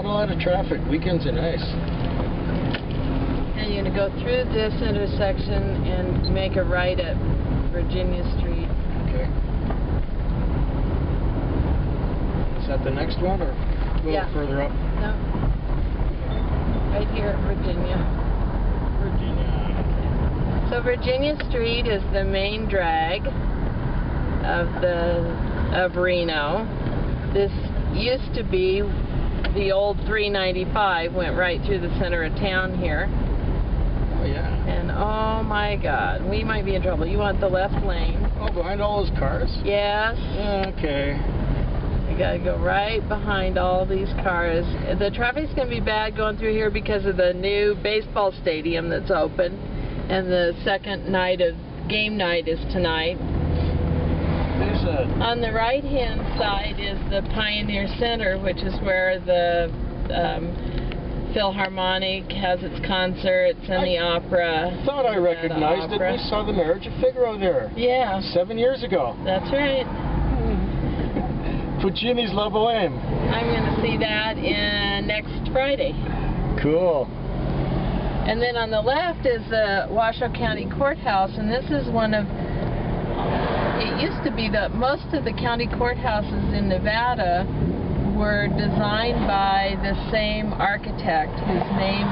not a lot of traffic. Weekends are nice. And you're going to go through this intersection and make a right at Virginia Street. Okay. Is that the next one, or a little further up? No. Right here at Virginia. Virginia. So Virginia Street is the main drag of Reno. This used to be the old 395, went right through the center of town here. Oh yeah. And oh my God, we might be in trouble. You want the left lane? Oh, behind all those cars? Yes. Okay. You gotta go right behind all these cars. The traffic's gonna be bad going through here because of the new baseball stadium that's open, and the second night of game night is tonight. On the right-hand side is the Pioneer Center, which is where the Philharmonic has its concerts and the opera. I thought I recognized it. We saw the Marriage of Figaro there. Yeah. 7 years ago. That's right. Puccini's La Boheme. I'm going to see that next Friday. Cool. And then on the left is the Washoe County Courthouse, and this is one of... It used to be that most of the county courthouses in Nevada were designed by the same architect, whose name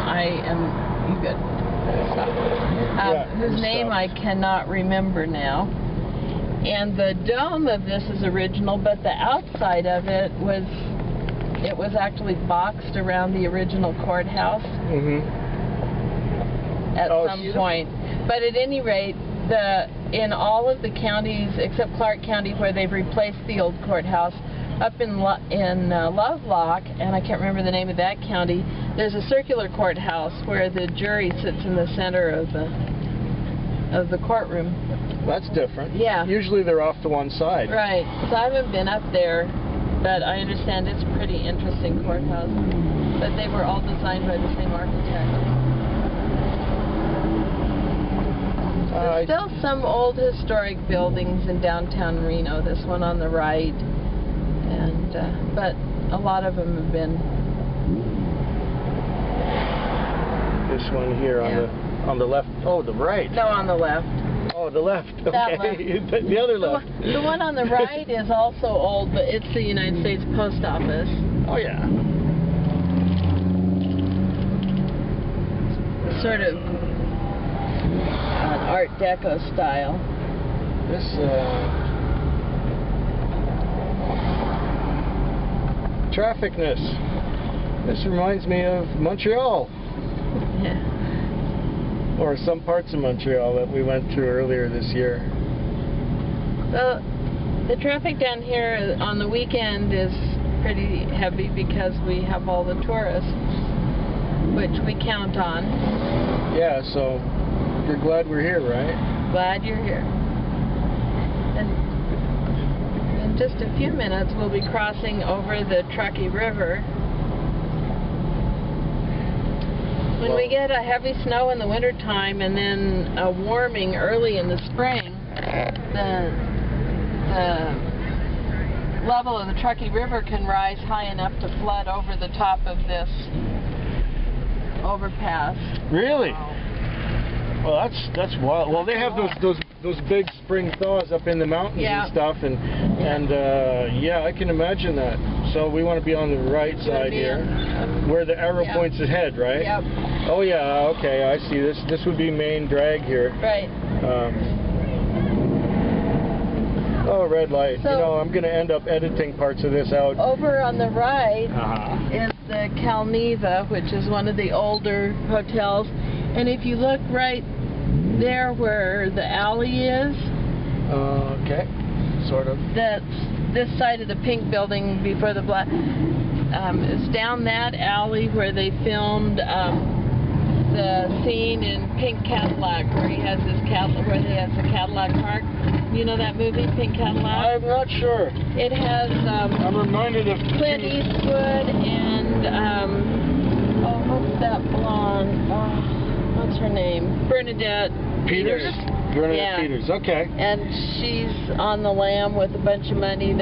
I cannot remember now. And the dome of this is original, but the outside of it was actually boxed around the original courthouse at some point. But at any rate, in all of the counties except Clark County, where they've replaced the old courthouse, up in Lovelock, and I can't remember the name of that county, there's a circular courthouse where the jury sits in the center of the courtroom. That's different. Yeah. Usually they're off to one side. Right. So I haven't been up there, but I understand it's a pretty interesting courthouse. But they were all designed by the same architect. There's still some old historic buildings in downtown Reno, this one on the right, and but a lot of them have been... This one here on the left, oh, the right. No, on the left. Oh, the left, okay. That left. The other left. The one on the right is also old, but it's the United States Post Office. Oh, yeah. Sort of Art Deco style. This trafficness. This reminds me of Montreal. Yeah. Or some parts of Montreal that we went through earlier this year. Well, the traffic down here on the weekend is pretty heavy because we have all the tourists, which we count on. Yeah, so you're glad we're here, right? Glad you're here. And in just a few minutes, we'll be crossing over the Truckee River. When we get a heavy snow in the wintertime and then a warming early in the spring, the level of the Truckee River can rise high enough to flood over the top of this overpass. Really? Well, that's wild. Well, they have those big spring thaws up in the mountains and stuff, and yeah, I can imagine that. So we want to be on the right side here, where the arrow points ahead, right? Yep. Oh yeah, okay, I see. This would be main drag here. Right. Oh, red light. So, you know, I'm going to end up editing parts of this out. Over on the right is the Cal-Neva, which is one of the older hotels. And if you look right there where the alley is, okay, sort of. That's this side of the pink building before the black. It's down that alley where they filmed the scene in Pink Cadillac, where he has his where he has the Cadillac Park. You know that movie, Pink Cadillac? I'm not sure. It has I'm reminded of Clint Eastwood and oh, what's that blonde? Oh, what's her name? Bernadette Peters. Yeah. Peters. Okay. And she's on the lam with a bunch of money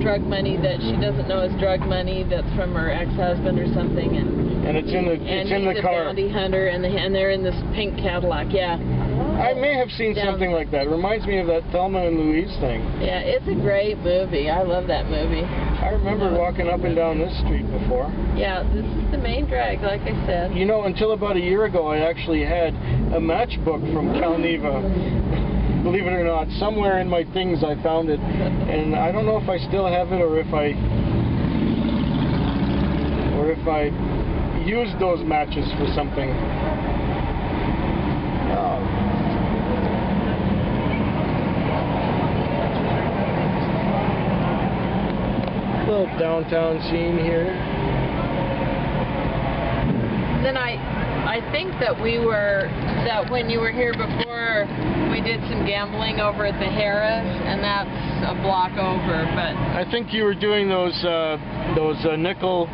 drug money that she doesn't know is drug money that's from her ex-husband or something. And it's in the he's car. a bounty hunter, and they're in this pink Cadillac. Yeah. I may have seen something like that. It reminds me of that Thelma and Louise thing. Yeah, it's a great movie. I love that movie. I remember walking up and down this street before. Yeah, this is the main drag, like I said. You know, until about a year ago, I actually had a matchbook from Cal-Neva. Believe it or not, somewhere in my things I found it, and I don't know if I still have it or if I used those matches for something. Oh. Little downtown scene here. Then I think that when you were here before, we did some gambling over at the Harris, and that's a block over. But I think you were doing those nickel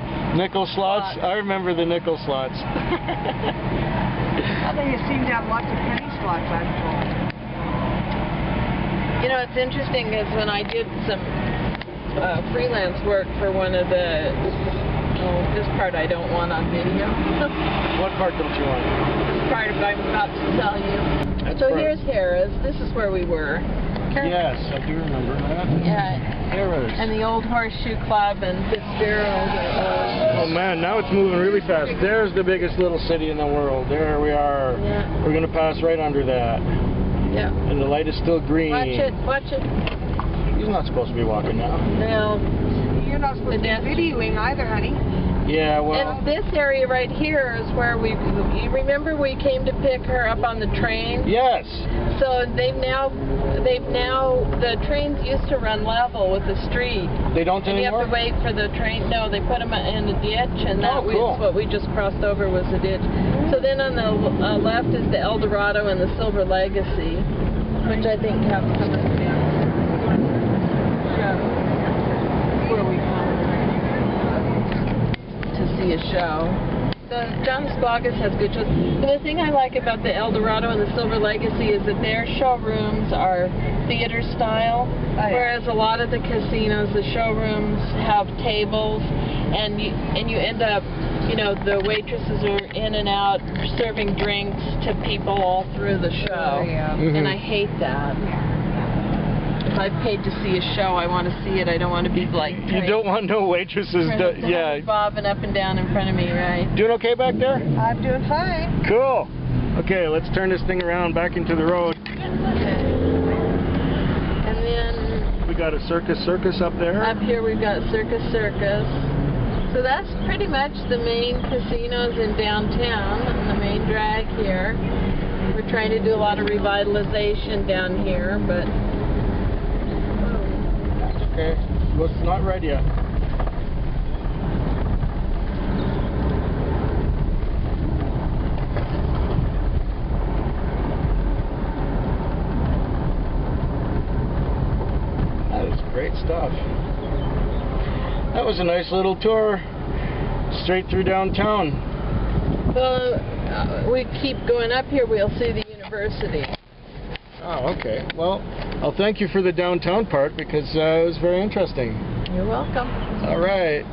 slots. I remember the nickel slots. I think you seem to have lots of penny slots, I'm told. you know, it's interesting is when I did some freelance work for one of the. Oh, this part I don't want on video. What part don't you want? This part I'm about to tell you. So here's Harris. This is where we were. Yes, I do remember that. Yeah. Harris. And the old Horseshoe Club and Fitzgerald. Oh man, now it's moving really fast. There's the biggest little city in the world. There we are. Yeah. We're going to pass right under that. Yeah. And the light is still green. Watch it. Watch it. He's not supposed to be walking now. No. You're not supposed to be videoing either, honey. Yeah, well. And this area right here is where you remember we came to pick her up on the train? Yes. So the trains used to run level with the street. They don't and anymore? You have to wait for the train. No, they put them in a ditch, and that was what we just crossed over was the ditch. So then on the left is the El Dorado and the Silver Legacy, which I think have some of the where we come to see a show. John Squagus has good shows. But the thing I like about the El Dorado and the Silver Legacy is that their showrooms are theater style, whereas a lot of the casinos, the showrooms have tables, and you end up, you know, the waitresses are in and out serving drinks to people all through the show, and I hate that. If I've paid to see a show, I want to see it. I don't want to be like... You don't want no waitresses, bobbing up and down in front of me, right? Doing okay back there? I'm doing fine. Cool. Okay, let's turn this thing around back into the road. Okay. And then... We got a circus up there. Up here we've got Circus. So that's pretty much the main casinos in downtown, and the main drag here. We're trying to do a lot of revitalization down here, but... Okay, well, it's not ready yet. That is great stuff. That was a nice little tour straight through downtown. Well, we keep going up here, we'll see the university. Oh, okay. Well, I'll thank you for the downtown part because it was very interesting. You're welcome. All right.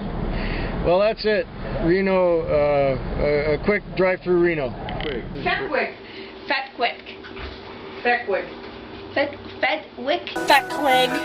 Well, that's it. Reno, a quick drive through Reno. Fetwick. Fetwick. Fetwick. Fetwick.